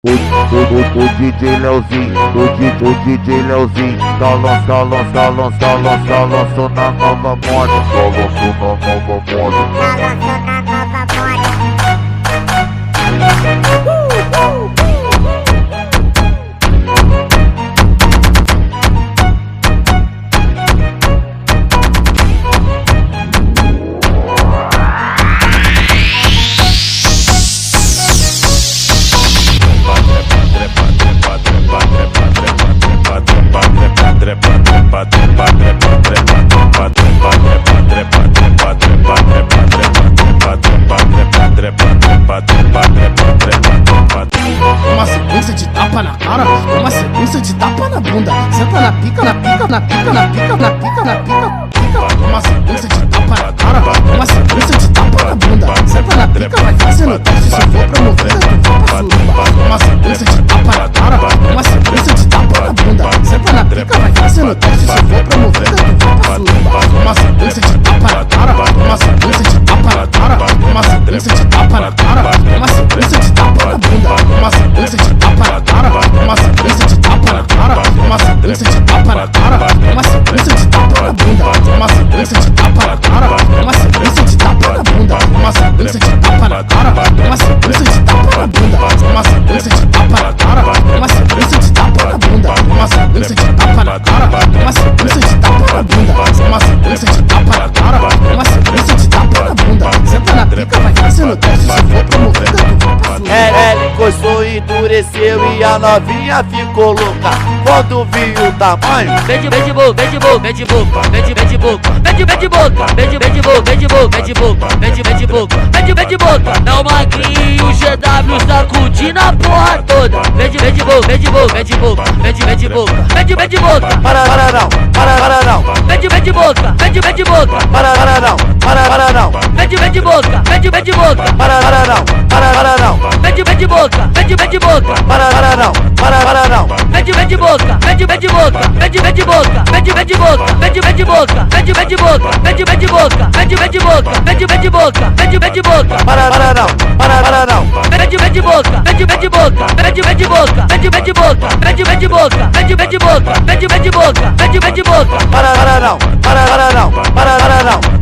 O DJ Leozinho, o DJ Leozinho, tá lançando na nova moda, Uma sequência de tapa na cara, uma sequência de tapa na bunda. Senta na pica, na pica, na pica, na pica, na pica, na pica, pica. Uma sequência de tapa na cara, uma sequência de tapa na bunda. Senta na pica, vai fazendo teste. Se for promovida, tu vai pra suruba. Uma sequência de tapa na cara, uma sequência de tapa na bunda. Senta na pica, vai fazendo teste. Se for promovida, tu vai pra suruba. Uma sequência de tapa na cara, uma sequência de tapa na cara, uma sequência de tapa na cara, uma sequência de tapa na bunda. Uma sequência de tapa na cara, uma sequência de tapa na cara, uma sequência de tapa na cara, uma sequência de tapa na bunda. Uma sequência de tapa na cara, uma sequência de tapa na bunda. Uma sequência de tapa na cara, uma sequência de tapa na bunda. Uma sequência de tapa na cara, uma sequência de tapa na bunda. Uma sequência de tapa na cara, uma sequência de tapa na bunda. Uma sequência de tapa na cara, uma sequência de tapa na bunda. Senta na pica, vai fazendo teste. Se for promovida, tu vai pra suruba. Ela encostou, endureceu e a novinha ficou louca. Quando viu o tamanho, vem de boca, vem de boca, vem de boca, vem de boca, vem de boca, vem de boca, vem de boca, vem de boca, vem de boca, vem de boca. É o magrinho, o GW sacudindo a porra toda. Vem de boca, vem de boca, vem de boca, vem de boca, vem de boca. para não, Vem de boca, vem de boca, para não, vem de boca, vem de boca, para não, vem de boca, vem de boca, para não, vem de boca, vem de boca, vem de boca, vem de boca, vem de boca, vem de boca, vem de boca, vem de boca, vem de boca, vem de boca, para não, vem de boca, vem de boca, vem de boca, vem de boca, vem de boca, vem de boca, vem de boca, vem de boca, para não,